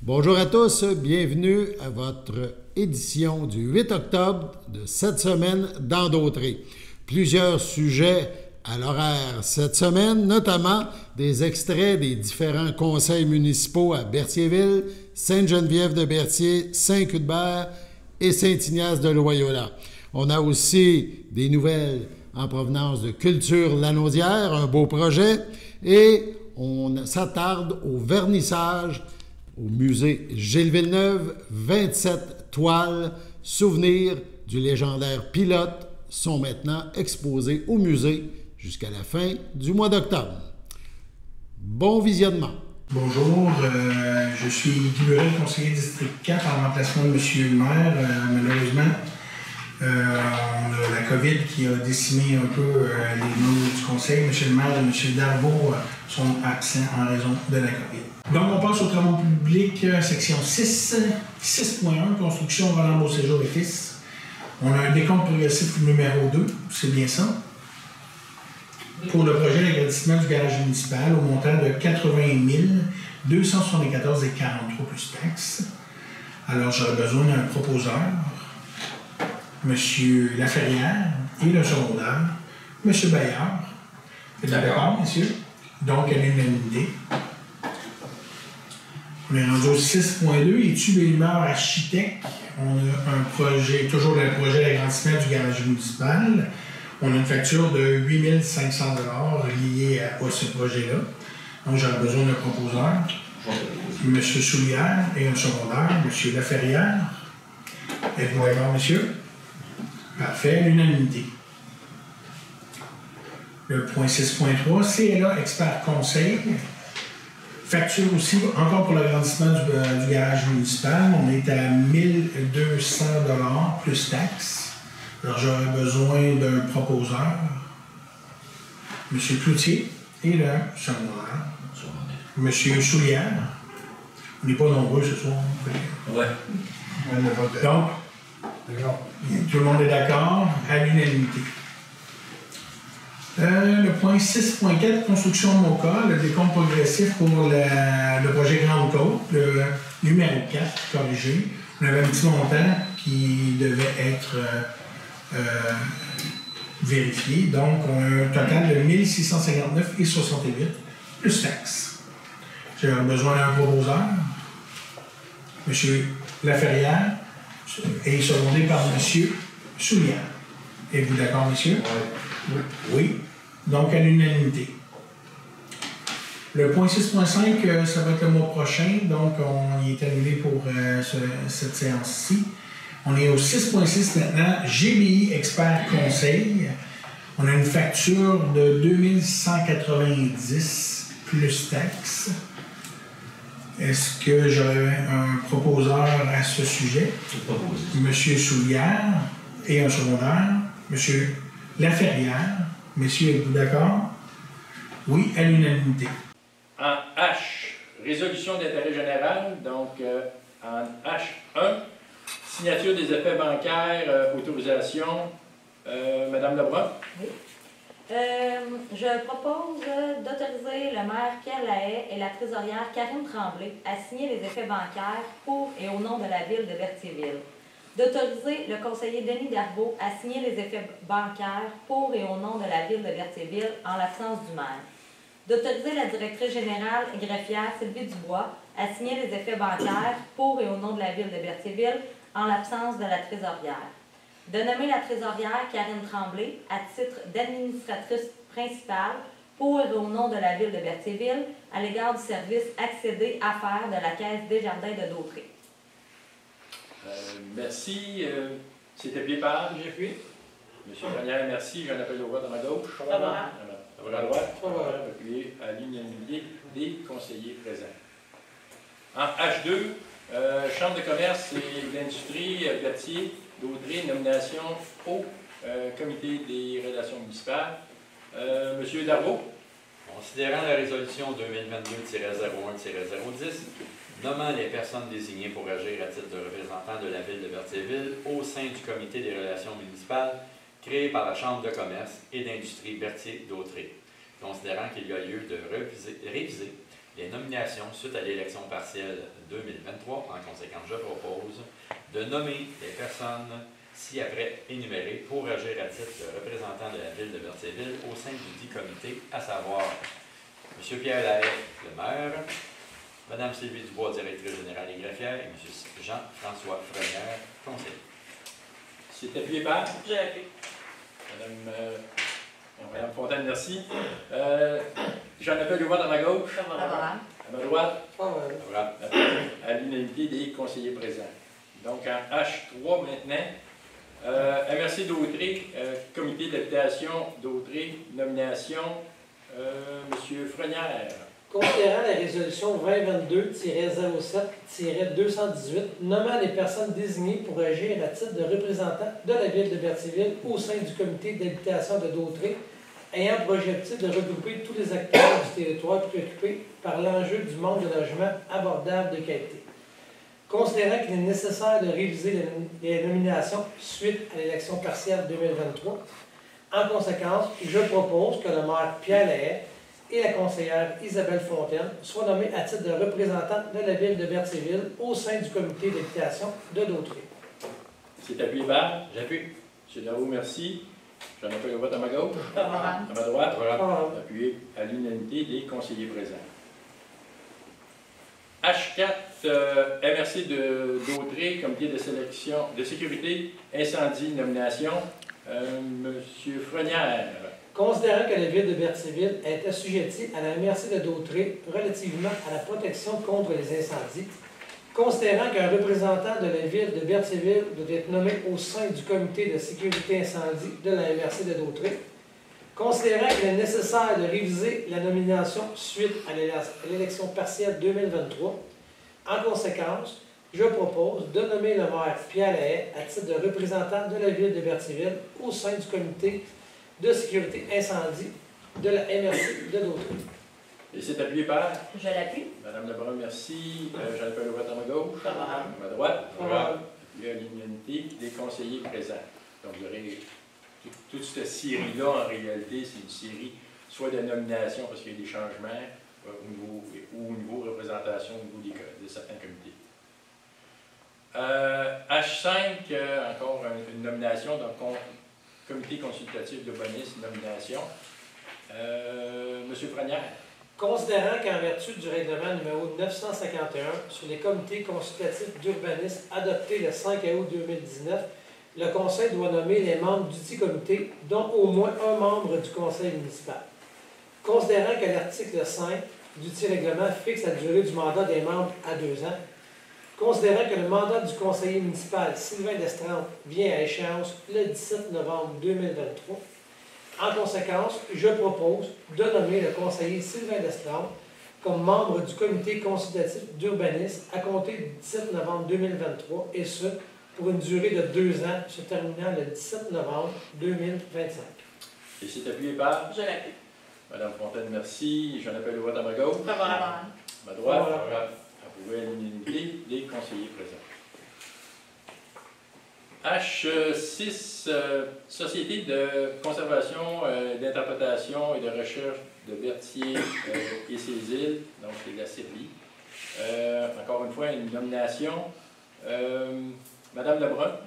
Bonjour à tous, bienvenue à votre édition du 8 octobre de cette semaine dans Dautrey. Plusieurs sujets à l'horaire cette semaine, notamment des extraits des différents conseils municipaux à Berthierville, Sainte-Geneviève-de-Berthier, Saint-Cuthbert et Saint-Ignace-de-Loyola. On a aussi des nouvelles en provenance de Culture Lanaudière, un beau projet, et on s'attarde au vernissage au musée Gilles Villeneuve. 27 toiles souvenirs du légendaire pilote sont maintenant exposées au musée jusqu'à la fin du mois d'octobre. Bon visionnement. Bonjour, je suis Guy Burel, conseiller district 4 en remplacement de M. le maire. Malheureusement, on a la COVID qui a décimé un peu les membres du conseil. M. le maire et M. Darvaux sont absents en raison de la COVID. Donc, on passe aux travaux publics, section 6, 6.1, construction Roland Beauséjour et fils. On a un décompte progressif numéro 2, c'est bien ça. Pour le projet d'agrandissement du garage municipal au montant de 80 274,43 plus taxes. Alors, j'aurais besoin d'un proposeur, M. Laferrière, et le secondaire, M. Bayard. Êtes-vous d'accord, messieurs? Donc, à l'unanimité. On est rendu au 6.2, études et humeurs architecte. On a un projet, toujours le projet d'agrandissement du garage municipal. On a une facture de 8 500 $ liée à ce projet-là. Donc, j'aurais besoin d'un proposeur. M. Soulière et un secondaire, M. Laferrière. Êtes-vous d'accord, monsieur? Parfait, l'unanimité. Le point 6.3, CLA Expert Conseil. Facture aussi, encore pour l'agrandissement du garage municipal. On est à 1 200 $ plus taxes. Alors, j'aurais besoin d'un proposeur, M. Cloutier, et le secondaire, M. Soulière. On n'est pas nombreux ce soir. Ouais. Donc, tout le monde est d'accord, à l'unanimité. Le point 6.4, construction de MOCA, le décompte progressif pour le projet Grande Côte, le numéro 4, corrigé. On avait un petit montant qui devait être vérifié. Donc, on a un total de 1659,68 plus taxes. J'ai besoin d'un proposeur, M. Laferrière, et secondé par M. Soulière. Êtes-vous d'accord, monsieur? Oui. Oui. Donc, à l'unanimité. Le point 6.5, ça va être le mois prochain, donc on y est annulé pour cette séance-ci. On est au 6.6 maintenant, GBI Expert Conseil. On a une facture de 2190 plus taxes. Est-ce que j'aurais un proposeur à ce sujet? Monsieur Soulière et un secondaire. Monsieur Laferrière. Messieurs, êtes-vous d'accord? Oui, à l'unanimité. En H, résolution d'intérêt général, donc en H1, signature des effets bancaires, autorisation. Madame Lebrun? Oui. Je propose d'autoriser le maire Pierre Lahaye et la trésorière Karine Tremblay à signer les effets bancaires pour et au nom de la ville de Berthierville. D'autoriser le conseiller Denis Darvaux à signer les effets bancaires pour et au nom de la ville de Berthierville en l'absence du maire. D'autoriser la directrice générale et greffière Sylvie Dubois à signer les effets bancaires pour et au nom de la ville de Berthierville en l'absence de la trésorière. De nommer la trésorière Karine Tremblay à titre d'administratrice principale pour et au nom de la ville de Berthierville à l'égard du service accédé à faire de la Caisse Desjardins de Dautrey. Merci. C'était bien par Jeffrey. Monsieur Grenier, merci. J'en appelle au vote à ma gauche. À ma droite. Appuyé à l'unanimité des conseillers présents. En H2, Chambre de commerce et d'industrie, Berthier, Dautrey, nomination au comité des relations municipales. Monsieur Darvaux. Considérant la résolution 2022-01-010, nommant les personnes désignées pour agir à titre de représentants de la ville de Berthierville au sein du comité des relations municipales créé par la Chambre de commerce et d'industrie Berthier-Dautrey, considérant qu'il y a lieu de réviser les nominations suite à l'élection partielle 2023. En conséquence, je propose de nommer les personnes ci-après énumérées pour agir à titre de représentant de la ville de Berthierville au sein du dit comité, à savoir M. Pierre Lahaye, le maire, Mme Sylvie Dubois, directrice générale et greffière, et M. Jean-François Frenière, conseiller. C'est appuyé par? Je l'appuie. Madame Fontaine, merci. J'en appelle au vote à ma gauche. Favorable. À ma droite. Favorable. À l'unanimité des conseillers présents. Donc en H3 maintenant. MRC d'Autrey, comité d'habitation d'Autrey, nomination, M. Frenière. Considérant la résolution 2022-07-218, nommant les personnes désignées pour agir à titre de représentant de la ville de Berthierville au sein du comité d'habitation de Dautrey, ayant pour objectif de regrouper tous les acteurs du territoire préoccupés par l'enjeu du manque de logements abordables de qualité. Considérant qu'il est nécessaire de réviser les nominations suite à l'élection partielle 2023, en conséquence, je propose que le maire Pierre Lahaye et la conseillère Isabelle Fontaine soient nommés à titre de représentants de la ville de Berthierville au sein du comité d'habitation de Dautrey. C'est appuyé par? J'appuie. M. Darroux, merci. J'en appelle au vote à ma gauche. Favorable. À ma droite. Favorable. Appuyé à l'unanimité des conseillers présents. H4, MRC d'Autrey, comité de sélection de sécurité, incendie, nomination, M. Frenière. Considérant que la ville de Berthierville est assujettie à la MRC de Dautrey relativement à la protection contre les incendies, considérant qu'un représentant de la ville de Berthierville doit être nommé au sein du comité de sécurité incendie de la MRC de Dautrey, considérant qu'il est nécessaire de réviser la nomination suite à l'élection partielle 2023, en conséquence, je propose de nommer le maire Pierre Lahaye à titre de représentant de la ville de Berthierville au sein du comité de sécurité incendie de la MRC de Dautrey. Et c'est appuyé par? Je l'appuie. Madame Lebrun, merci. J'en appelle au vote à ma gauche. Favorable. À ma droite. Favorable. Appuyé à l'unanimité des conseillers présents. Donc vous aurez toute cette série-là, en réalité, c'est une série soit de nomination parce qu'il y a des changements au niveau représentation au niveau de certains comités. H5, encore une nomination, donc comité consultatif d'urbanisme, nomination. Monsieur Frenière. Considérant qu'en vertu du règlement numéro 951 sur les comités consultatifs d'urbanisme adopté le 5 août 2019, le Conseil doit nommer les membres du dit comité, dont au moins un membre du Conseil municipal. Considérant que l'article 5 du dit règlement fixe la durée du mandat des membres à 2 ans, considérant que le mandat du conseiller municipal Sylvain Destrempe vient à échéance le 17 novembre 2023, en conséquence, je propose de nommer le conseiller Sylvain Destrempe comme membre du comité consultatif d'urbanisme à compter du 17 novembre 2023, et ce, pour une durée de 2 ans, se terminant le 17 novembre 2025. Et c'est appuyé par? Je l'appuie. Madame Fontaine, merci. J'en appelle au vote à ma gauche. Favorable. À ma droite. Favorable. Approuvé à l'unanimité des conseillers présents. H6, Société de conservation, d'interprétation et de recherche de Berthier et ses îles, donc c'est de la Serbie. Encore une fois, une nomination. Madame Lebrun.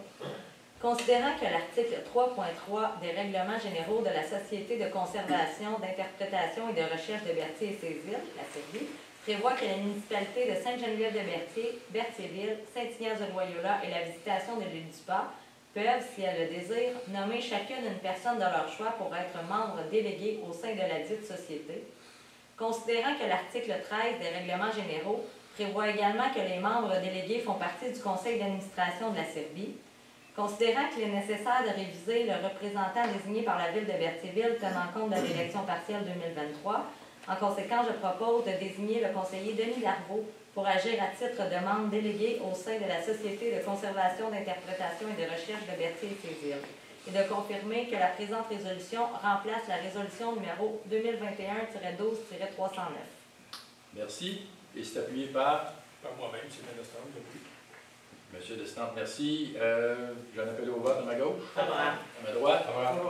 Considérant que l'article 3.3 des règlements généraux de la Société de conservation, d'interprétation et de recherche de Berthier et ses îles, la Serbie, prévoit que la municipalité de Sainte-Geneviève-de-Berthier, Berthierville, Saint-Ignace-de-Loyola et la Visitation de l'île du Port peuvent, si elles le désirent, nommer chacune une personne de leur choix pour être membre délégué au sein de la dite société. Considérant que l'article 13 des règlements généraux prévoit également que les membres délégués font partie du conseil d'administration de la Serbie, considérant qu'il est nécessaire de réviser le représentant désigné par la ville de Berthierville tenant compte de l'élection partielle 2023, en conséquence, je propose de désigner le conseiller Denis Darvaux pour agir à titre de membre délégué au sein de la Société de conservation, d'interprétation et de recherche de Berthier et ses îles, et de confirmer que la présente résolution remplace la résolution numéro 2021-12-309. Merci. Et c'est appuyé par? Par moi-même, c'est bien Destrempe, j'appuie. Monsieur Destrempe, merci. J'en appelle au vote à ma gauche. Favorable. À ma droite. Favorable.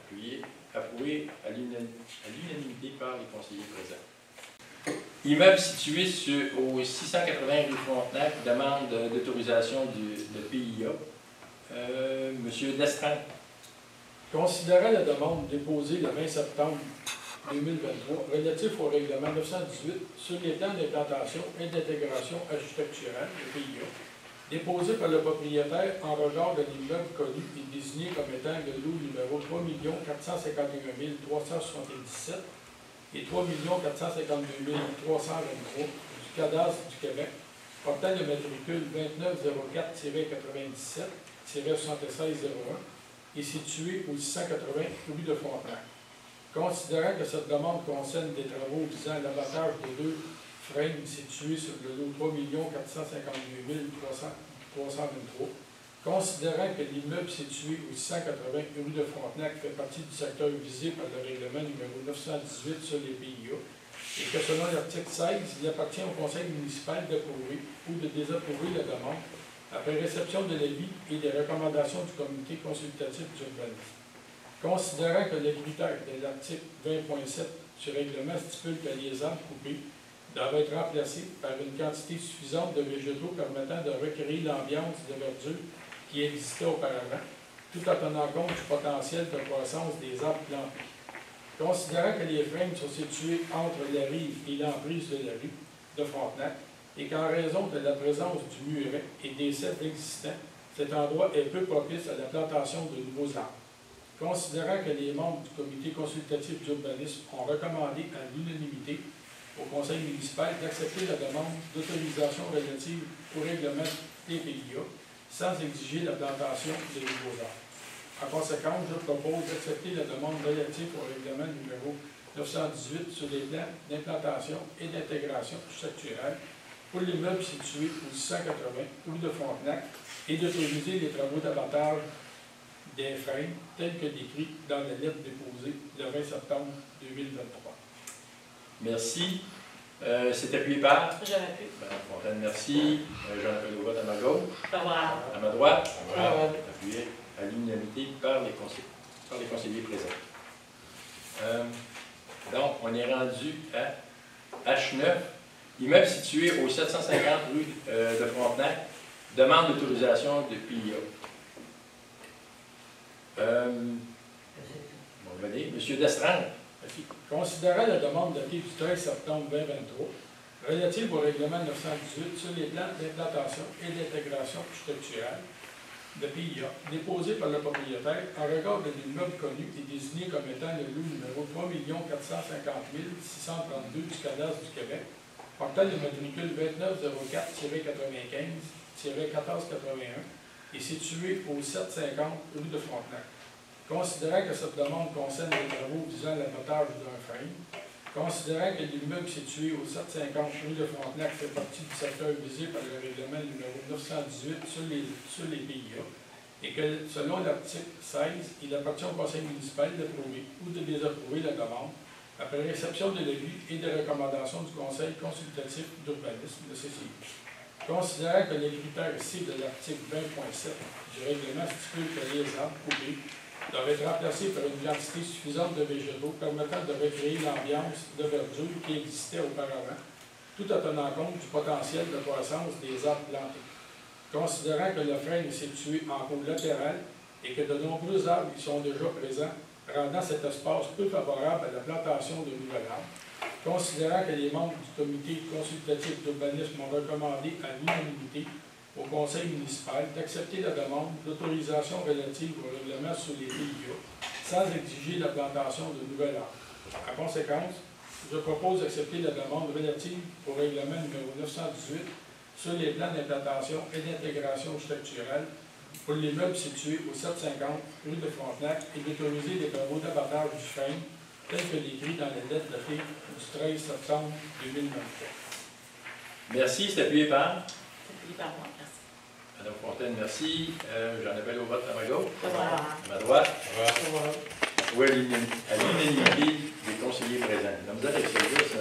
Appuyé, approuvé à l'unanimité par les conseillers présents. Immeuble situé au 680 rue Frontenac, demande d'autorisation de PIA. Monsieur Destran. Considérant la demande déposée le 20 septembre 2023 relative au règlement 918 sur les plans d'implantation et d'intégration architecturale, le PIA, déposé par le propriétaire en regard de l'immeuble connu et désigné comme étant le lot numéro 3 451 377 et 3 452 323 du cadastre du Québec, portant le matricule 2904-97-7601 et situé au 680 rue de Frontenac. Considérant que cette demande concerne des travaux visant l'abattage de 2 frames situés sur le lot 3 452 323, considérant que l'immeuble situé au 680 rue de Frontenac fait partie du secteur visé par le règlement numéro 918 sur les PIA et que selon l'article 16, il appartient au conseil municipal d'approuver ou de désapprouver la demande après réception de l'avis et des recommandations du comité consultatif d'urbanisme. Considérant que les critères de l'article 20.7 du règlement stipule que les arbres coupés doivent être remplacés par une quantité suffisante de végétaux permettant de recréer l'ambiance de verdure qui existait auparavant, tout en tenant compte du potentiel de croissance des arbres plantés. Considérant que les frames sont situés entre la rive et l'emprise de la rue de Frontenac, et qu'en raison de la présence du muret et des cèdres existants, cet endroit est peu propice à la plantation de nouveaux arbres. Considérant que les membres du comité consultatif d'urbanisme ont recommandé à l'unanimité au conseil municipal d'accepter la demande d'autorisation relative au règlement des PIA sans exiger la plantation de nouveaux arbres. En conséquence, je propose d'accepter la demande relative au règlement numéro 918 sur les plans d'implantation et d'intégration structurelle pour l'immeuble situé au 680 rue de Frontenac et d'autoriser les travaux d'abattage des frames tels que décrits dans la lettre déposée le 20 septembre 2023. Merci. C'est appuyé par? Je m'appuie. Mme Fontaine, merci. J'en appelle au vote à ma gauche. Favorable. À ma droite? Favorable. Appuyé à l'unanimité par les conseillers présents. Donc, on est rendu à H9. Immeuble situé au 750 rue de Frontenac, demande d'autorisation de PIA. Bon, venez. Monsieur Destran. Considérant la demande datée du 13 septembre 2023 relative au règlement 918 sur les plans d'implantation et d'intégration structurelle de PIA, déposé par le propriétaire en regard de l'immeuble connu et désigné comme étant le lot numéro 3 450 632 du cadastre du Québec, portant le matricule 2904-95-1481 et situé au 750 rue de Frontenac. Considérant que cette demande concerne les travaux visant l'abattage d'un frame, considérant que l'immeuble situé au 750 rue de Frontenac fait partie du secteur visé par le règlement numéro 918 sur les PIA, et que, selon l'article 16, il appartient au conseil municipal d'approuver ou de désapprouver la demande, après réception de l'avis et des recommandations du conseil consultatif d'urbanisme, le CCI. Considérant que les critères C de l'article 20.7 du règlement stipulent que les arbres coupés doivent être remplacés par une quantité suffisante de végétaux permettant de recréer l'ambiance de verdure qui existait auparavant, tout en tenant compte du potentiel de croissance des arbres plantés. Considérant que le frein est situé en cours latéral et que de nombreux arbres y sont déjà présents, rendant cet espace peu favorable à la plantation de nouvel arbres, considérant que les membres du comité consultatif d'urbanisme ont recommandé à l'unanimité au conseil municipal d'accepter la demande d'autorisation relative au règlement sur les PIA sans exiger la plantation de nouvel arbres. En conséquence, je propose d'accepter la demande relative au règlement numéro 918 sur les plans d'implantation et d'intégration structurelle pour l'immeuble situé au 750 rue de Frontenac et d'autoriser les travaux d'abattage du frame tels que décrits dans la lettre datée du 13 septembre 2023. Merci. C'est appuyé par? C'est appuyé par moi, merci. Mme Fontaine, merci. J'en appelle au vote à ma gauche. Favorable. À ma droite? Favorable. Oui, à l'unanimité des conseillers présents. La misère avec celui-là, ça.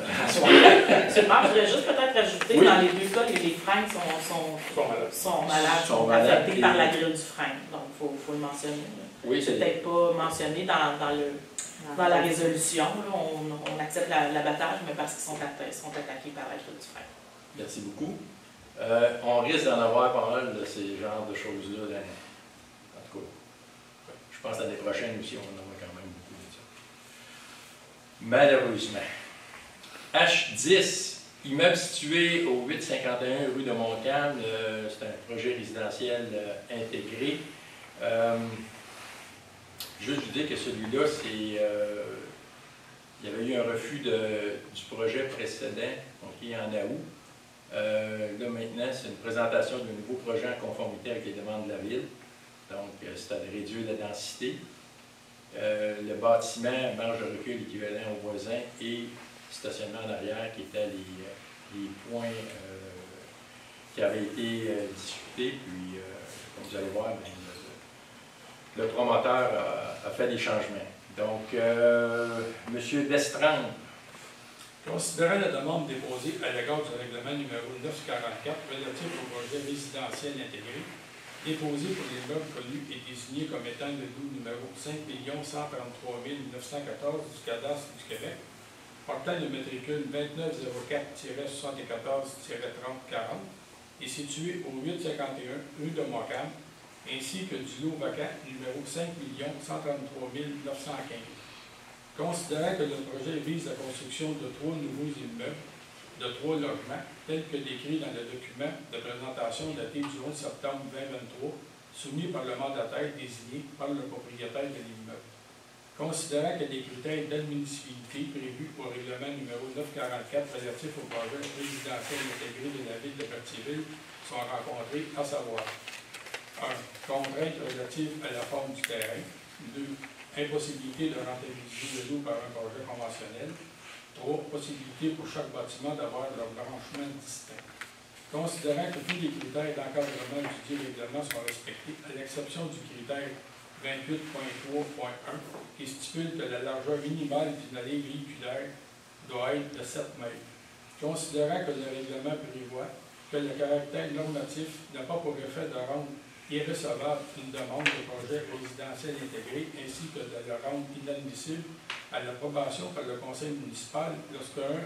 Seulement, je voudrais juste peut-être ajouter, Oui. dans les deux cas, les freins sont malades, sont affectés par la grille du frein. Donc, il faut le mentionner. Oui, C'est c'est peut-être pas mentionné dans dans la résolution. Là, on accepte l'abattage, mais parce qu'ils sont attaqués par l'Alpha du frère. Merci beaucoup. On risque d'en avoir pas mal de ces genres de choses-là. En tout cas, je pense que l'année prochaine aussi, on en aura quand même beaucoup de ça. Malheureusement. H10, immeuble situé au 851 rue de Montcalm, c'est un projet résidentiel intégré. Juste vous dire que celui-là, il y avait eu un refus du projet précédent, donc en août. Là maintenant, c'est une présentation d'un nouveau projet en conformité avec les demandes de la Ville. Donc, c'est à réduire la densité. Le bâtiment, marge de recul équivalent aux voisins et stationnement en arrière, qui étaient les points qui avaient été discutés. Puis, comme vous allez voir, le promoteur a fait des changements. Donc, M. Destrand. Considérant la demande déposée à l'égard du règlement numéro 944 relatif au projet résidentiel intégré, déposé pour l'immeuble connu et désigné comme étant le lot numéro 5 133 914 du cadastre du Québec, portant le matricule 2904-74-3040 et situé au 851 rue de Montcalm, ainsi que du lot vacant numéro 5 133 915. Considérant que le projet vise la construction de 3 nouveaux immeubles, de 3 logements, tels que décrits dans le document de présentation daté du 11 septembre 2023, soumis par le mandataire désigné par le propriétaire de l'immeuble. Considérant que les critères d'admissibilité prévus au règlement numéro 944 relatif au projet résidentiel intégré de la Ville de Berthierville sont rencontrés, à savoir 1. Contraintes relatives à la forme du terrain. 2. Impossibilité de rentabiliser le lot par un projet conventionnel. 3. Possibilité pour chaque bâtiment d'avoir leur branchement distinct. Considérant que tous les critères d'encadrement du dit règlement sont respectés, à l'exception du critère 28.3.1 qui stipule que la largeur minimale d'une allée véhiculaire doit être de 7 mètres. Considérant que le règlement prévoit que le caractère normatif n'a pas pour effet de rendre irrecevable une demande de projet résidentiel intégré ainsi que de le rendre inadmissible à l'approbation par le conseil municipal lorsqu'un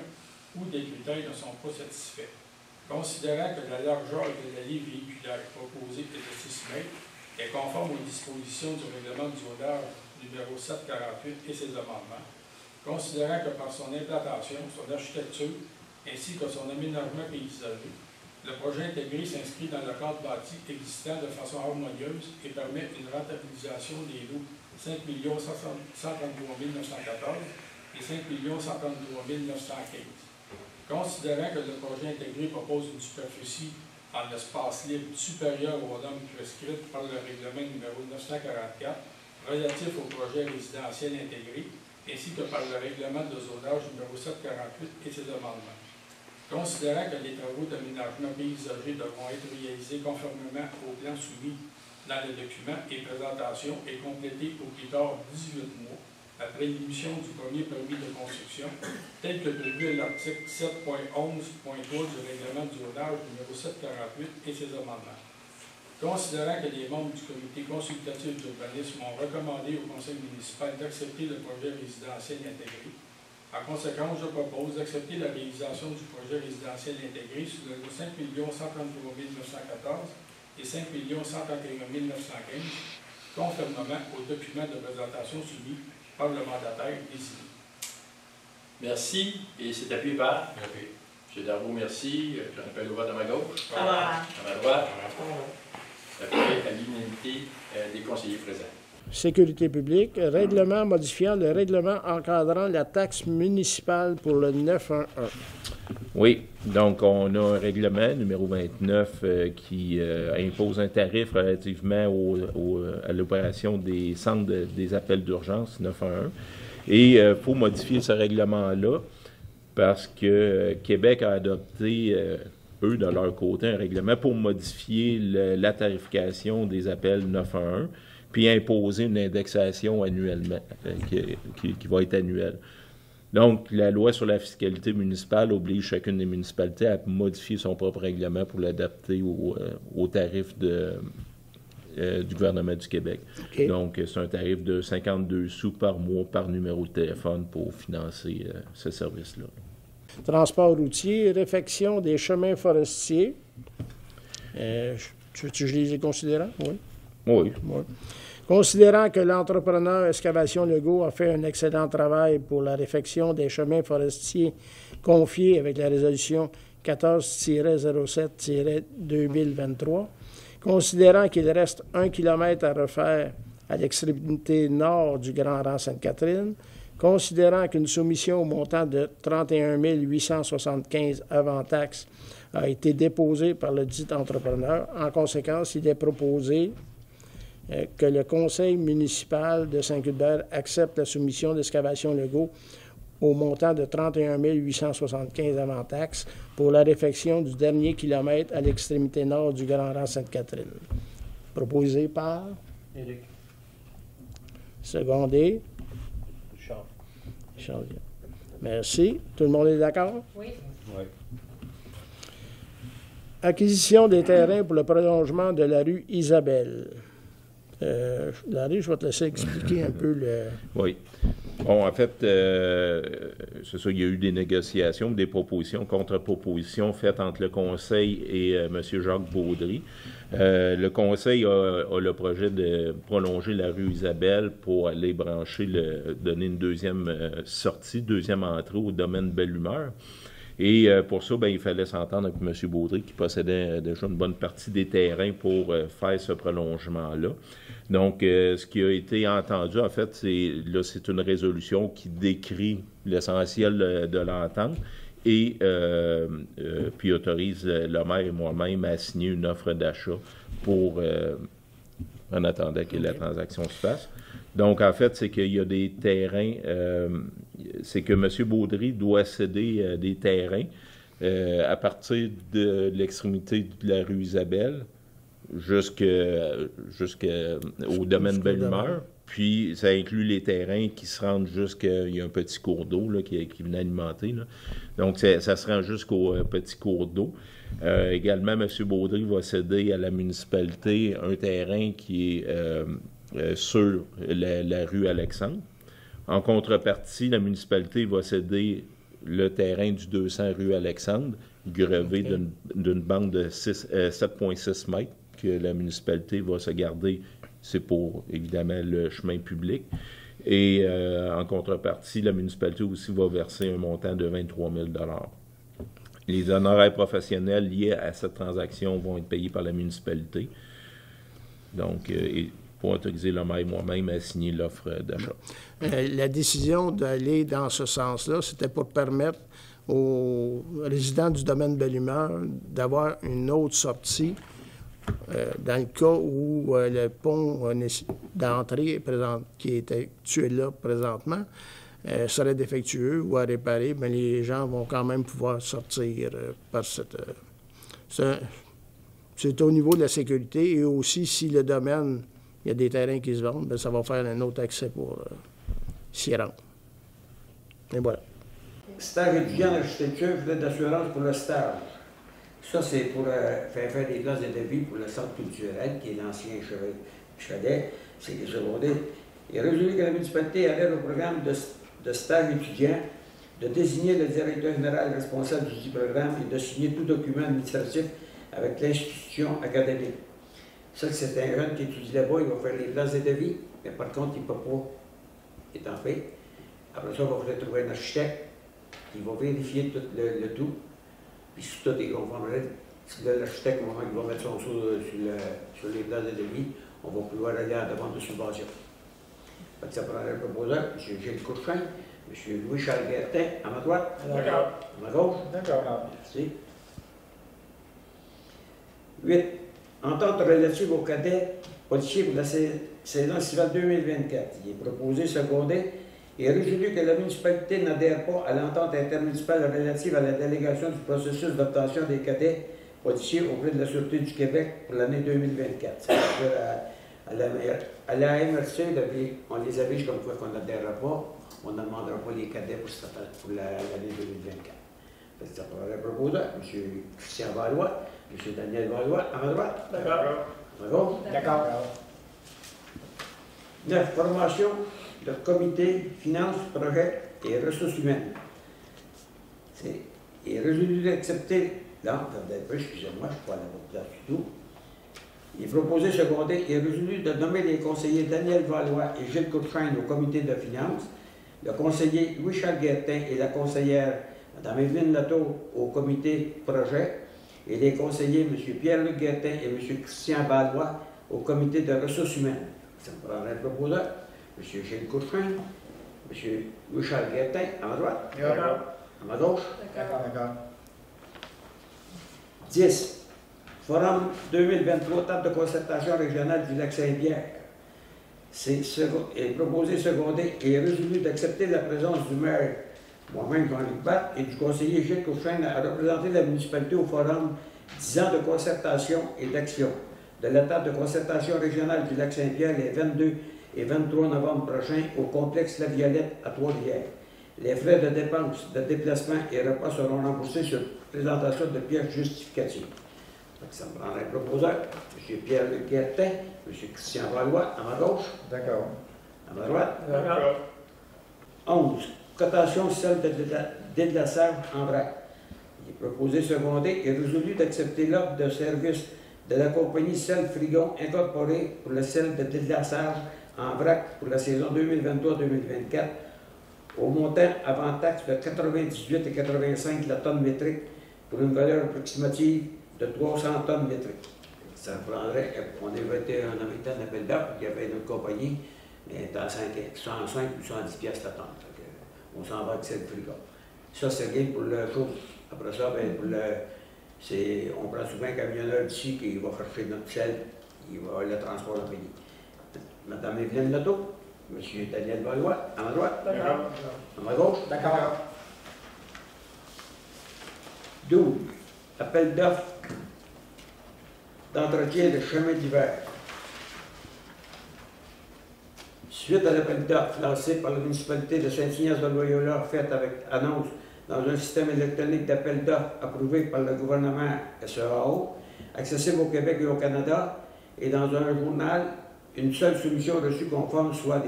ou des critères ne sont pas satisfaits. Considérant que la largeur de l'allée véhiculaire proposée est de 6 mètres, est conforme aux dispositions du règlement du zonage numéro 748 et ses amendements, considérant que par son implantation, son architecture ainsi que son aménagement paysager, le projet intégré s'inscrit dans le cadre bâti existant de façon harmonieuse et permet une rentabilisation des lots 5 133 914 et 5 133 915. Considérant que le projet intégré propose une superficie en espace libre supérieure aux normes prescrites par le règlement numéro 944 relatif au projet résidentiel intégré, ainsi que par le règlement de zonage numéro 748 et ses amendements. Considérant que les travaux d'aménagement paysager devront être réalisés conformément au plan soumis dans le document et présentation et complétés au plus tard 18 mois après l'émission du premier permis de construction, tel que prévu à l'article 7.11.3 du règlement du zonage numéro 748 et ses amendements. Considérant que les membres du comité consultatif d'urbanisme ont recommandé au conseil municipal d'accepter le projet résidentiel intégré, en conséquence, je propose d'accepter la réalisation du projet résidentiel intégré sur le lot 5 133 914 et 5 131 915, conformément aux documents de présentation soumis par le mandataire désigné. Merci. Et c'est appuyé par? M. Darbo, merci. J'en appelle au vote à ma gauche. À ma droite. Appuyé à l'unanimité des conseillers présents. Sécurité publique, règlement modifiant le règlement encadrant la taxe municipale pour le 911. Oui, donc on a un règlement numéro 29 qui impose un tarif relativement à l'opération des centres des appels d'urgence 911. Et il faut modifier ce règlement-là parce que Québec a adopté, eux, de leur côté, un règlement pour modifier la tarification des appels 911. Puis imposer une indexation annuellement, qui va être annuelle. Donc, la loi sur la fiscalité municipale oblige chacune des municipalités à modifier son propre règlement pour l'adapter aux tarifs du gouvernement du Québec. OK. Donc, c'est un tarif de 52 sous par mois par numéro de téléphone pour financer ce service-là. Transport routier, réfection des chemins forestiers. Je les ai considérants? Oui. Oui. Oui. Considérant que l'entrepreneur Excavation Legault a fait un excellent travail pour la réfection des chemins forestiers confiés avec la résolution 14-07-2023, considérant qu'il reste 1 km à refaire à l'extrémité nord du Grand Rang Sainte-Catherine, considérant qu'une soumission au montant de 31 875 avant taxes a été déposée par le dit entrepreneur, en conséquence, il est proposé que le conseil municipal de Saint-Cuthbert accepte la soumission d'Excavation Legault au montant de 31 875 avant taxes pour la réfection du dernier kilomètre à l'extrémité nord du Grand Rang Sainte-Catherine. Proposé par Éric. Secondé. Charles. Merci. Tout le monde est d'accord? Oui. Oui. Acquisition des terrains pour le prolongement de la rue Isabelle. Larry, je vais te laisser expliquer un peu le... Oui. Bon, en fait, c'est ça, il y a eu des négociations, des propositions, contre-propositions faites entre le Conseil et M. Jacques Baudry. Le Conseil a le projet de prolonger la rue Isabelle pour aller brancher, donner une deuxième sortie, deuxième entrée au domaine Belle-Humeur. Et pour ça, il fallait s'entendre avec M. Baudry, qui possédait déjà une bonne partie des terrains pour faire ce prolongement-là. Donc, ce qui a été entendu, en fait, c'est une résolution qui décrit l'essentiel de l'entente et puis autorise le maire et moi-même à signer une offre d'achat pour, en attendant que la transaction se fasse. Donc, en fait, c'est qu'il y a des terrains, c'est que M. Baudry doit céder des terrains à partir de l'extrémité de la rue Isabelle jusqu'au domaine Belle-Humeur. Puis, ça inclut les terrains qui se rendent il y a un petit cours d'eau là, qui vient alimenter. Là. Donc, ça se rend jusqu'au petit cours d'eau. Également, M. Baudry va céder à la municipalité un terrain qui est sur la rue Alexandre. En contrepartie, la municipalité va céder le terrain du 200 rue Alexandre, grevé d'une bande de 7,6 mètres, que la municipalité va se garder. C'est pour, évidemment, le chemin public. Et en contrepartie, la municipalité aussi va verser un montant de 23 000 $. Les honoraires professionnels liés à cette transaction vont être payés par la municipalité. Donc, pour autoriser le maire et moi-même à signer l'offre d'achat. La décision d'aller dans ce sens-là, c'était pour permettre aux résidents du domaine Belle-Humeur d'avoir une autre sortie dans le cas où le pont d'entrée qui est actuel là présentement serait défectueux ou à réparer, mais les gens vont quand même pouvoir sortir par cette... c'est au niveau de la sécurité et aussi si le domaine, il y a des terrains qui se vendent, bien, ça va faire un autre accès pour s'y rendre. Et voilà. Stage étudiant en architecture, frais d'assurance pour le stage. Ça, c'est pour faire des classes de devis pour le centre culturel, qui est l'ancien chalet, c'est des secondaires. Il a résolu que la municipalité adhère au programme de stage étudiant, de désigner le directeur général responsable du programme et de signer tout document administratif avec l'institution académique. Ça, c'est un jeune qui étudie là-bas, il va faire les classes de devis, mais par contre, il ne peut pas être en fait. Après ça, il va falloir trouver un architecte qui va vérifier tout le tout. Puis si tout est conforme, si l'architecte, au moment qu'il va mettre son sou sur les places de devis, on va pouvoir aller à la demande de subvention. Ça prendrait le proposeur, M. Gilles Couchin, M. Louis-Charles Guertin, à ma droite. D'accord. À ma gauche. D'accord. Merci. 8. Entente relative aux cadets policiers pour la saison estivale 2024. Il est proposé secondé et résolu que la municipalité n'adhère pas à l'entente intermunicipale relative à la délégation du processus d'obtention des cadets policiers auprès de la Sûreté du Québec pour l'année 2024. C'est-à-dire à la MRC, on les avise comme quoi qu'on n'adhérera pas, on ne demandera pas les cadets pour l'année 2024. Ça prendrait proposeur, M. Christian Valois, M. Daniel Valois, à ma droite. D'accord. D'accord? D'accord. 9. Formation de comité, finances, projets et ressources humaines. Il est résolu d'accepter, là, excusez-moi, je ne suis pas à la bonne place du tout. Il est proposé seconder et résolu de nommer les conseillers Daniel Valois et Gilles Courchaine au comité de finances, le conseiller Louis-Charles Guertin et la conseillère Mme Evelyne Latour au comité projet, et les conseillers M. Pierre-Luc Guertin et M. Christian Valois au comité de ressources humaines. Ça me prendrait un proposeur. M. Gilles Courchaine, M. Louis-Charles Guertin, à ma droite. D'accord. À ma gauche. D'accord. 10. Forum 2023, table de concertation régionale du Lac-Saint-Pierre. Est proposé seconder et résolu d'accepter la présence du maire, moi-même Jean-Luc Batte, et du conseiller Gilles Courchaine à représenter la municipalité au forum 10 ans de concertation et d'action de la table de concertation régionale du Lac-Saint-Pierre les 22 et 23 novembre prochains au complexe La Violette à Trois-Rivières. Les frais de dépenses, de déplacement et repas seront remboursés sur présentation de pièces justificatives. Ça me prendrait un proposeur. M. Pierre-Luc Guertin, M. Christian Valois, à ma gauche. D'accord. À ma droite. D'accord. 11. Cotation celle de délassage en vrac. Il est proposé seconder et résolu d'accepter l'offre de service de la compagnie Sel Frigon Incorporée pour le sel de délassage en vrac pour la saison 2023-2024 au montant avant taxe de 98,85 la tonne métrique pour une valeur approximative de 300 tonnes métriques. Ça prendrait, on avait été un appel d'offres, il y avait une compagnie, mais dans 105 ou 110 piastres la tonne. On s'en va avec Sel Frigon. Ça, c'est rien pour le chose. Après ça, ben, on prend souvent un camionneur d'ici qui va chercher notre sel, qui va le transport au pays. Mme Evelyne Latour, M. Daniel Valois, à ma droite. D'accord. À ma gauche. D'accord. 12. Appel d'offres d'entretien de chemin d'hiver. Suite à l'appel d'offres lancé par la municipalité de Saint-Ignace-de-Loyola, fait avec annonce dans un système électronique d'appel d'offres approuvé par le gouvernement SEAO, accessible au Québec et au Canada, et dans un journal, une seule soumission reçue conforme, soit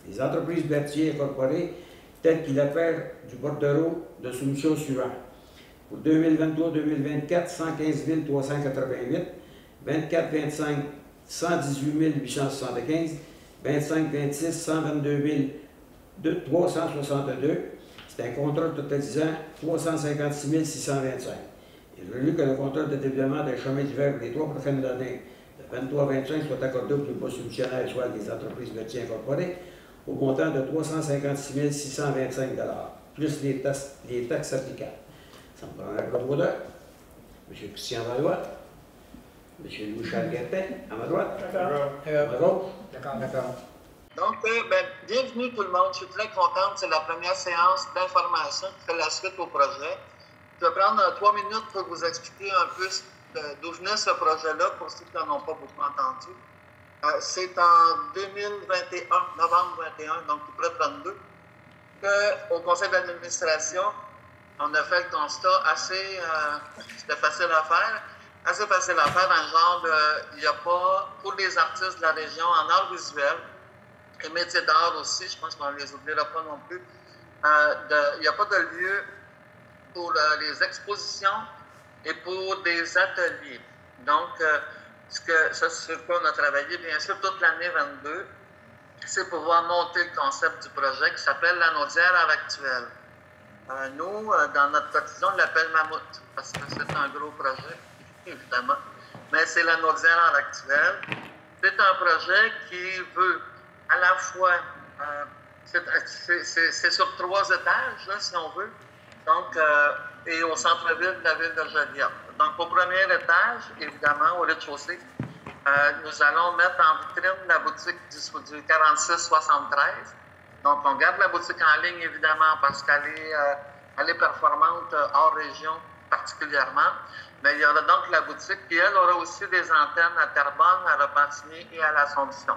des entreprises Berthier incorporées, telles qu'il appelle du bordereau de soumission suivant. Pour 2023-2024, 115 388, 24-25, 118 875, 25-26, 122 362. C'est un contrat totalisant 356 625. Il est voulu que le contrat de développement des chemins d'hiver pour les 3 prochaines années, de 23-25, soit accordé aux plus bas soumissionnaires, soit des entreprises métiers incorporées, au montant de 356 625 $, plus les taxes applicables. Ça me prendrait un proposeur. M. Christian Valois, M. Louis-Charles Guertin, à ma droite. D'accord. À ma gauche. D'accord. Donc, bienvenue tout le monde. Je suis très contente. C'est la première séance d'information qui fait la suite au projet. Je vais prendre 3 minutes pour vous expliquer un peu d'où venait ce projet-là, pour ceux qui n'en ont pas beaucoup entendu. C'est en 2021, novembre 21, donc tout près de 22, qu'au conseil d'administration, on a fait le constat c'était facile à faire, dans le genre il n'y a pas, pour les artistes de la région en art visuel, et métiers d'art aussi, je pense qu'on ne les oubliera pas non plus, il n'y a pas de lieu pour les expositions et pour des ateliers. Donc, ça, sur quoi on a travaillé, bien sûr, toute l'année 22, c'est pouvoir monter le concept du projet qui s'appelle la Naudière à l'actuel. Nous, dans notre quotidien, on l'appelle Mammouth, parce que c'est un gros projet, évidemment. Mais c'est la Naudière à l'actuel. C'est un projet qui veut à la fois, c'est sur 3 étages, là, si on veut, donc, et au centre-ville de la ville de Joliette. Donc, au premier étage, évidemment, au rez-de-chaussée, nous allons mettre en vitrine la boutique du 4673. Donc, on garde la boutique en ligne, évidemment, parce qu'elle est performante hors région particulièrement. Mais il y aura donc la boutique, qui, elle, aura aussi des antennes à Terrebonne, à Repentigny et à l'Assomption.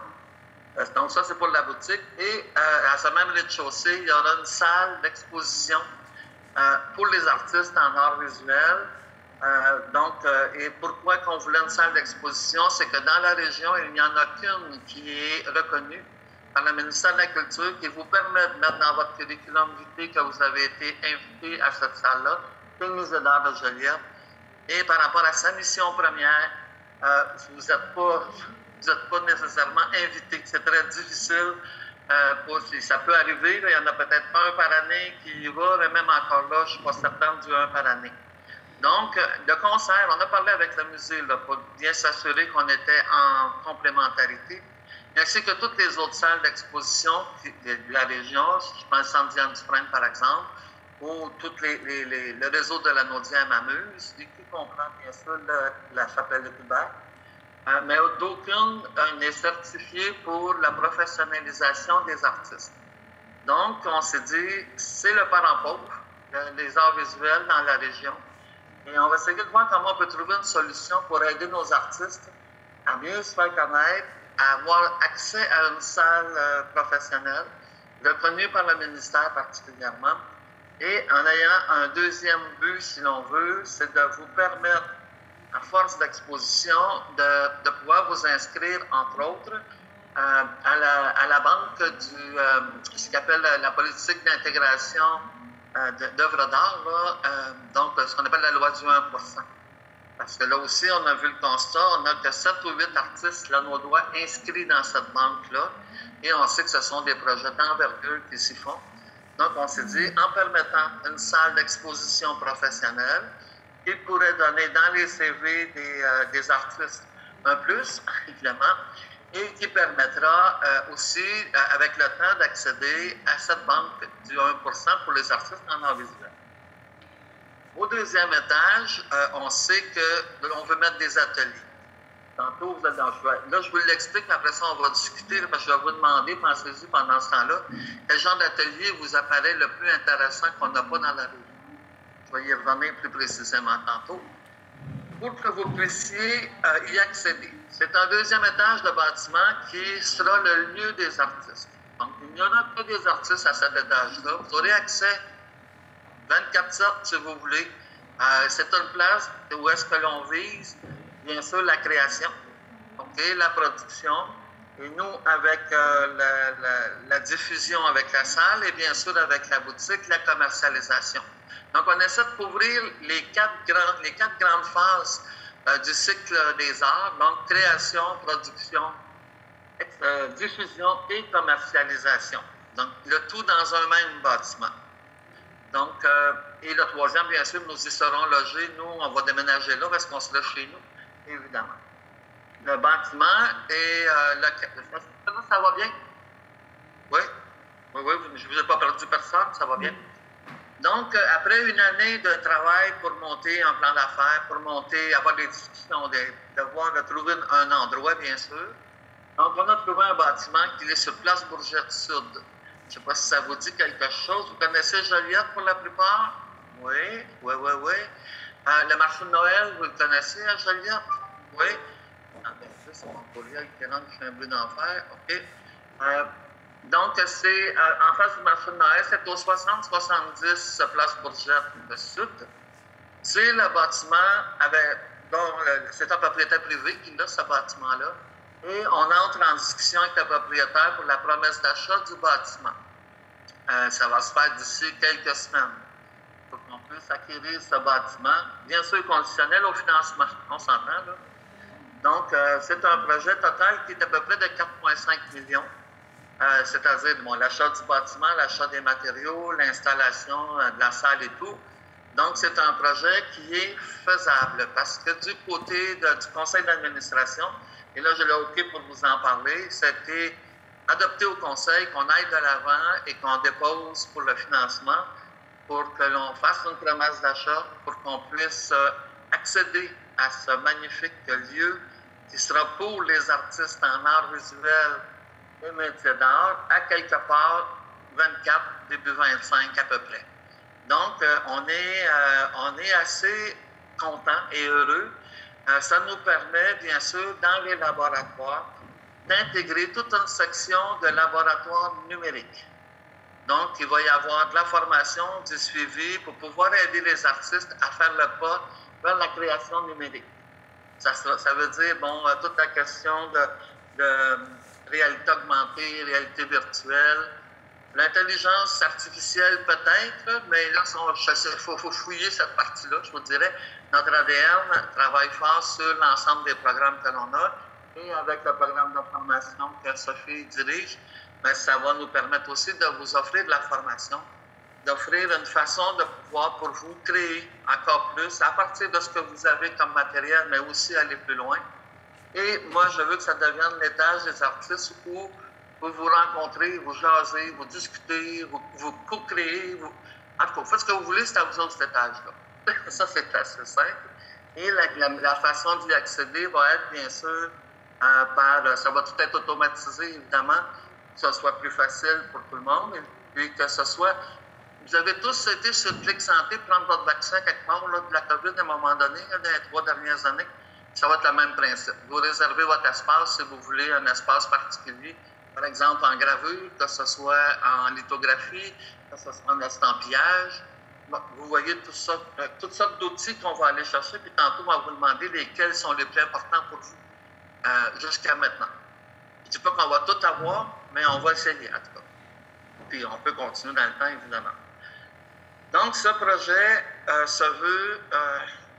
Donc, ça, c'est pour la boutique. Et à ce même rez-de-chaussée, il y aura une salle d'exposition pour les artistes en art visuel. Donc, et pourquoi qu'on voulait une salle d'exposition, c'est que dans la région, il n'y en a qu'une qui est reconnue par le ministère de la Culture qui vous permet de mettre dans votre curriculum vitae que vous avez été invité à cette salle-là, c'est le Musée d'art de Joliette. Et par rapport à sa mission première, vous n'êtes pas nécessairement invité. C'est très difficile. Ça peut arriver, là, il y en a peut-être un par année qui y va, mais même encore là, je ne suis pas certain du un par année. Donc, le concert, on a parlé avec le musée là, pour bien s'assurer qu'on était en complémentarité, ainsi que toutes les autres salles d'exposition de la région, je pense à Centre Diane-Dufresne par exemple, ou tout le réseau de la Naudière Mamuse, qui comprend bien sûr la chapelle de Québec, mais d'aucune n'est certifiée pour la professionnalisation des artistes. Donc, on s'est dit, c'est le parent pauvre, les arts visuels dans la région. Et on va essayer de voir comment on peut trouver une solution pour aider nos artistes à mieux se faire connaître, à avoir accès à une salle professionnelle, reconnue par le ministère particulièrement, et en ayant un deuxième but, si l'on veut, c'est de vous permettre, à force d'exposition, de pouvoir vous inscrire, entre autres, à la banque ce qu'on appelle la politique d'intégration d'œuvres d'art, donc ce qu'on appelle la loi du 1%. Parce que là aussi, on a vu le constat, on a que 7 ou 8 artistes lanaudois inscrits dans cette banque-là, et on sait que ce sont des projets d'envergure qui s'y font. Donc, on s'est dit, en permettant une salle d'exposition professionnelle, qui pourrait donner dans les CV des artistes un plus, évidemment, et qui permettra aussi, avec le temps, d'accéder à cette banque du 1% pour les artistes en art visuel. Au deuxième étage, on sait qu'on veut mettre des ateliers. Tantôt, vous êtes dans le choix. Là, je vous l'explique, mais après ça, on va discuter, parce que je vais vous demander, pensez-y pendant ce temps-là, quel genre d'atelier vous apparaît le plus intéressant qu'on n'a pas dans la région. Je vais y revenir plus précisément tantôt. Pour que vous puissiez y accéder. C'est un deuxième étage de bâtiment qui sera le lieu des artistes. Donc, il n'y aura que des artistes à cet étage-là. Vous aurez accès 24/7 si vous voulez. C'est une place où est-ce que l'on vise, bien sûr, la création, okay, la production, et nous, avec la diffusion avec la salle et bien sûr avec la boutique, la commercialisation. Donc, on essaie de couvrir les quatre grandes phases du cycle des arts, donc création, production, diffusion et commercialisation. Donc, le tout dans un même bâtiment. Donc, et le troisième, bien sûr, nous y serons logés. Nous, on va déménager là parce qu'on sera chez nous, évidemment. Le bâtiment et ça va bien? Oui? Oui, je ne vous ai pas perdu personne, ça va bien. Donc, après une année de travail pour monter un plan d'affaires, pour monter, avoir des discussions, de trouver un endroit, bien sûr. Donc, on a trouvé un bâtiment qui est sur Place Bourgette Sud. Je ne sais pas si ça vous dit quelque chose. Vous connaissez Joliette pour la plupart? Oui. Le marché de Noël, vous le connaissez à Joliette? Oui. C'est mon courriel qui rentre, je fais un bleu d'enfer. OK. Donc, c'est en face du marché de Noël, c'est au 60-70 Place Bourgette Sud. C'est le bâtiment c'est un propriétaire privé qui a ce bâtiment-là. Et on entre en discussion avec le propriétaire pour la promesse d'achat du bâtiment. Ça va se faire d'ici quelques semaines pour qu'on puisse acquérir ce bâtiment. Bien sûr, conditionnel au financement, on s'entend là. Donc, c'est un projet total qui est à peu près de 4,5 millions. C'est-à-dire l'achat du bâtiment, l'achat des matériaux, l'installation de la salle et tout. Donc, c'est un projet qui est faisable parce que du côté du conseil d'administration, et là, je l'ai OK pour vous en parler, c'était adopté au conseil qu'on aille de l'avant et qu'on dépose pour le financement pour que l'on fasse une promesse d'achat pour qu'on puisse accéder à ce magnifique lieu qui sera pour les artistes en art visuel et métiers d'art à quelque part 24, début 25 à peu près. Donc, on est assez content et heureux. Ça nous permet, bien sûr, dans les laboratoires, d'intégrer toute une section de laboratoire numérique. Donc, il va y avoir de la formation, du suivi pour pouvoir aider les artistes à faire le pas vers la création numérique. Ça veut dire, bon, toute la question de réalité augmentée, réalité virtuelle, l'intelligence artificielle peut-être, mais là, il faut fouiller cette partie-là, je vous dirais. Notre ADN travaille fort sur l'ensemble des programmes que l'on a, et avec le programme de formation que Sophie dirige, bien, ça va nous permettre aussi de vous offrir de la formation, d'offrir une façon de pouvoir pour vous créer encore plus à partir de ce que vous avez comme matériel, mais aussi aller plus loin. Et moi, je veux que ça devienne l'étage des artistes où vous vous rencontrez, vous jasez, vous discutez, vous co-créez. En tout cas, faites ce que vous voulez, c'est à vous autres cet étage-là. Ça, c'est assez simple. Et la façon d'y accéder va être, bien sûr, ça va tout être automatisé, évidemment, que ce soit plus facile pour tout le monde, et puis que ce soit... Vous avez tous été sur Clic Santé, prendre votre vaccin quelque part là, de la COVID à un moment donné, là, dans les 3 dernières années. Ça va être le même principe. Vous réservez votre espace si vous voulez un espace particulier, par exemple en gravure, que ce soit en lithographie, que ce soit en estampillage. Bon, vous voyez toutes sortes d'outils qu'on va aller chercher, puis tantôt, on va vous demander lesquels sont les plus importants pour vous jusqu'à maintenant. Je ne dis pas qu'on va tout avoir, mais on va essayer en tout cas. Puis on peut continuer dans le temps, évidemment. Donc, ce projet se veut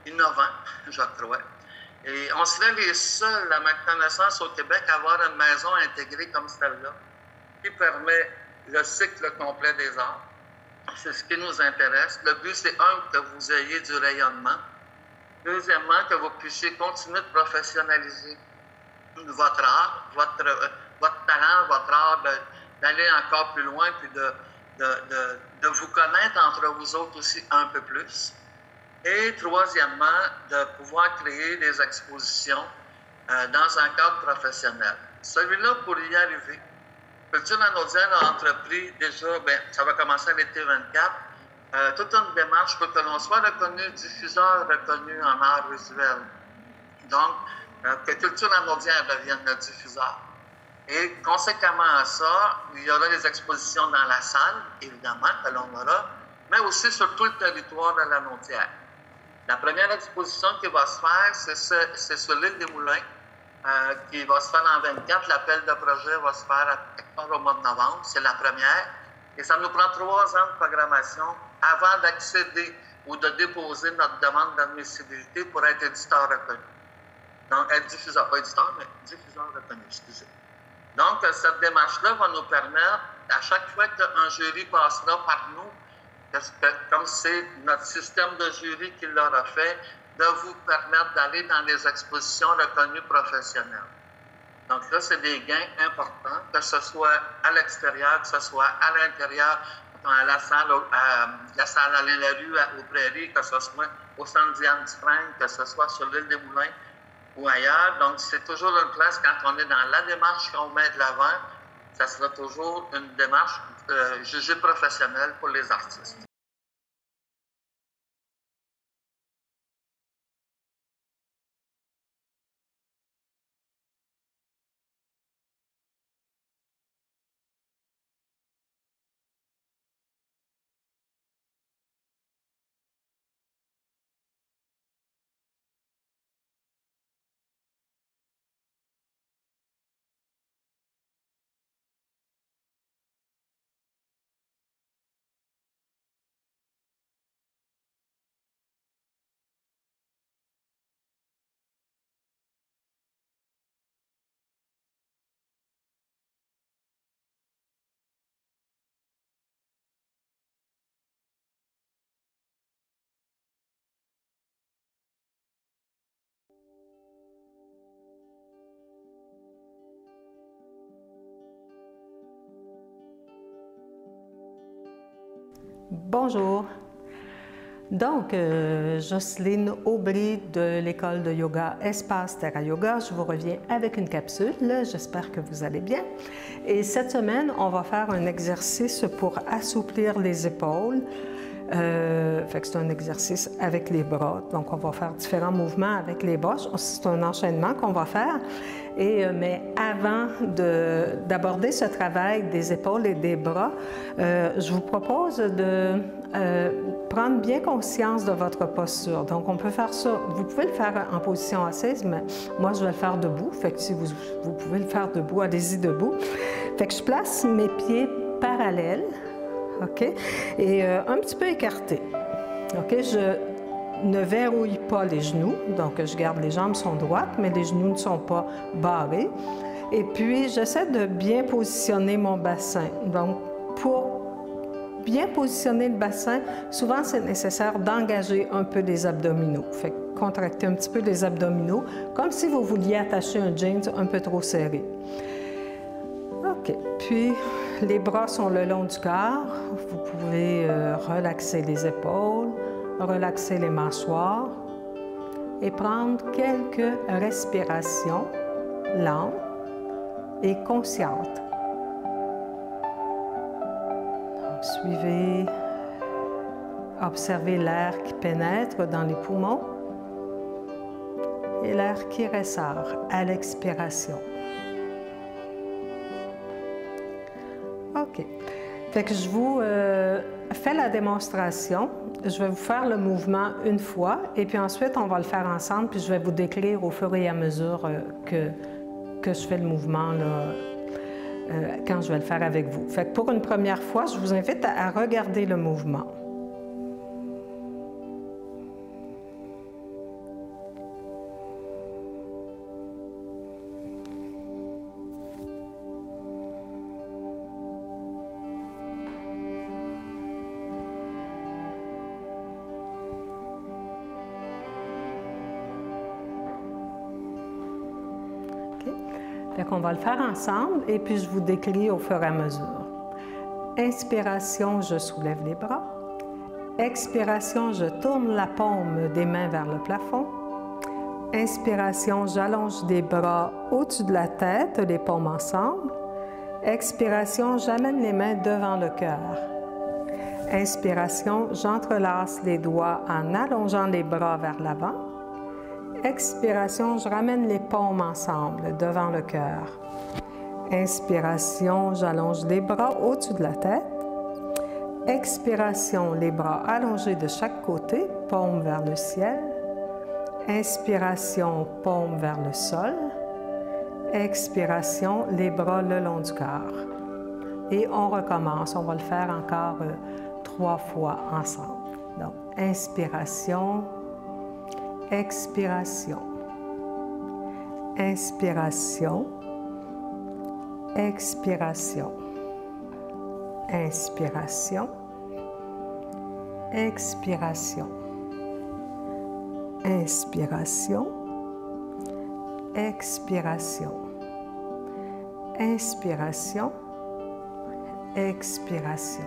innovant, je crois. Et on serait les seuls, à ma connaissance, au Québec, à avoir une maison intégrée comme celle-là, qui permet le cycle complet des arts. C'est ce qui nous intéresse. Le but, c'est que vous ayez du rayonnement. Deuxièmement, que vous puissiez continuer de professionnaliser votre art, votre talent, votre art, d'aller encore plus loin, puis de vous connaître entre vous autres aussi un peu plus. Et troisièmement, de pouvoir créer des expositions dans un cadre professionnel. Celui-là, pour y arriver, Culture Lanaudière a entrepris déjà, ça va commencer à l'été 24, toute une démarche pour que l'on soit reconnu diffuseur reconnu en art visuel. Donc, que Culture Lanaudière devienne le diffuseur. Et conséquemment à ça, il y aura des expositions dans la salle, évidemment, que l'on aura, mais aussi sur tout le territoire de la Lanaudière. La première exposition qui va se faire, c'est sur l'île des Moulins, qui va se faire en 24. L'appel de projet va se faire au mois de novembre. C'est la première. Et ça nous prend 3 ans de programmation avant d'accéder ou de déposer notre demande d'admissibilité pour être éditeur reconnu. Donc, être diffuseur, pas éditeur, mais diffuseur reconnu, excusez. Donc, cette démarche-là va nous permettre, à chaque fois qu'un jury passera par nous, comme c'est notre système de jury qui l'aura fait, de vous permettre d'aller dans les expositions reconnues professionnelles. Donc là, c'est des gains importants, que ce soit à l'extérieur, que ce soit à l'intérieur, à la salle à l'île la rue, aux Prairies, que ce soit au centre Diane-Dufresne, que ce soit sur l'île des Moulins ou ailleurs. Donc, c'est toujours une place, quand on est dans la démarche qu'on met de l'avant, ça sera toujours une démarche jugée professionnelle pour les artistes. Bonjour. Donc, Jocelyne Aubry de l'école de yoga Espace Terra Yoga. Je vous reviens avec une capsule. J'espère que vous allez bien. Et cette semaine, on va faire un exercice pour assouplir les épaules. Fait que c'est un exercice avec les bras. Donc, on va faire différents mouvements avec les bras. C'est un enchaînement qu'on va faire. Mais avant d'aborder ce travail des épaules et des bras, je vous propose de prendre bien conscience de votre posture. Donc, on peut faire ça. Vous pouvez le faire en position assise, mais moi, je vais le faire debout. Fait que si vous pouvez le faire debout, allez-y debout. Fait que je place mes pieds parallèles, OK? Et un petit peu écartés. OK? Je ne verrouille pas les genoux, donc je garde les jambes sont droites, mais les genoux ne sont pas barrés. Et puis, j'essaie de bien positionner mon bassin. Donc, pour bien positionner le bassin, souvent, c'est nécessaire d'engager un peu les abdominaux. Fait que contracter un petit peu les abdominaux, comme si vous vouliez attacher un jeans un peu trop serré. OK. Puis, les bras sont le long du corps. Vous pouvez relaxer les épaules, relaxer les mâchoires et prendre quelques respirations lentes et conscientes. Donc, suivez, observez l'air qui pénètre dans les poumons et l'air qui ressort à l'expiration. OK. Fait que je vous fais la démonstration. Je vais vous faire le mouvement une fois et puis ensuite, on va le faire ensemble puis je vais vous décrire au fur et à mesure que je fais le mouvement là, quand je vais le faire avec vous. Fait que pour une première fois, je vous invite à regarder le mouvement. Fait qu'on va le faire ensemble et puis je vous décris au fur et à mesure. Inspiration, je soulève les bras. Expiration, je tourne la paume des mains vers le plafond. Inspiration, j'allonge les bras au-dessus de la tête, les paumes ensemble. Expiration, j'amène les mains devant le cœur. Inspiration, j'entrelace les doigts en allongeant les bras vers l'avant. Expiration, je ramène les paumes ensemble devant le cœur. Inspiration, j'allonge les bras au-dessus de la tête. Expiration, les bras allongés de chaque côté, paumes vers le ciel. Inspiration, paumes vers le sol. Expiration, les bras le long du corps. Et on recommence, on va le faire encore 3 fois ensemble. Donc, inspiration. Expiration, inspiration, expiration, inspiration, expiration, inspiration, expiration, inspiration, expiration, inspiration.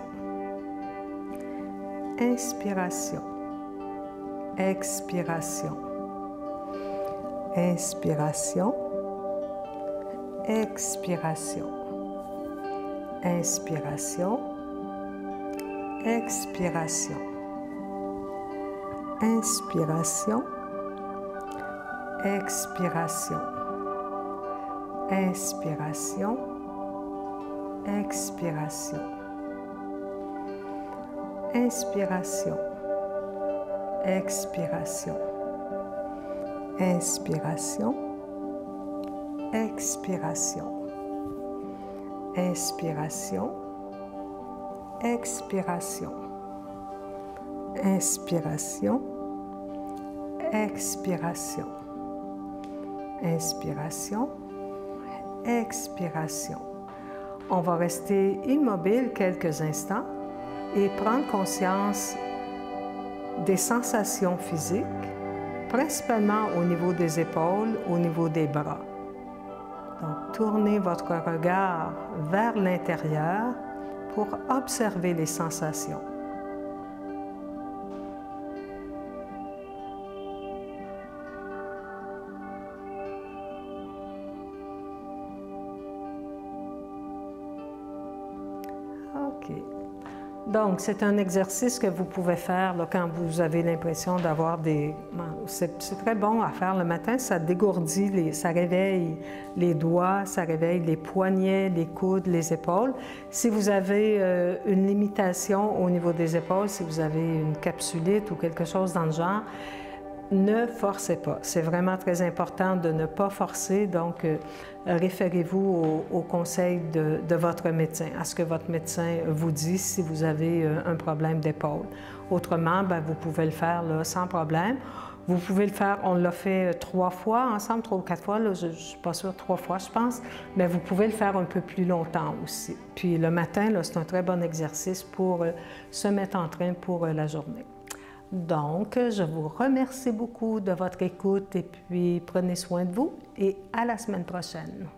Expiration, inspiration, expiration, inspiration, expiration, inspiration, expiration, inspiration, expiration, inspiration. Expiration, inspiration, expiration, inspiration, expiration, inspiration, expiration, inspiration, expiration. On va rester immobile quelques instants et prendre conscience des sensations physiques, principalement au niveau des épaules, au niveau des bras. Donc, tournez votre regard vers l'intérieur pour observer les sensations. OK. Donc, c'est un exercice que vous pouvez faire là, quand vous avez l'impression d'avoir des... C'est très bon à faire le matin, ça dégourdit, ça réveille les doigts, ça réveille les poignets, les coudes, les épaules. Si vous avez une limitation au niveau des épaules, si vous avez une capsulite ou quelque chose dans le genre, ne forcez pas. C'est vraiment très important de ne pas forcer, donc référez-vous au conseil de votre médecin, à ce que votre médecin vous dit si vous avez un problème d'épaule. Autrement, bien, vous pouvez le faire là, sans problème. Vous pouvez le faire, on l'a fait 3 fois ensemble, 3 ou 4 fois, là, je ne suis pas sûre, 3 fois je pense, mais vous pouvez le faire un peu plus longtemps aussi. Puis le matin, c'est un très bon exercice pour se mettre en train pour la journée. Donc, je vous remercie beaucoup de votre écoute et puis prenez soin de vous et à la semaine prochaine.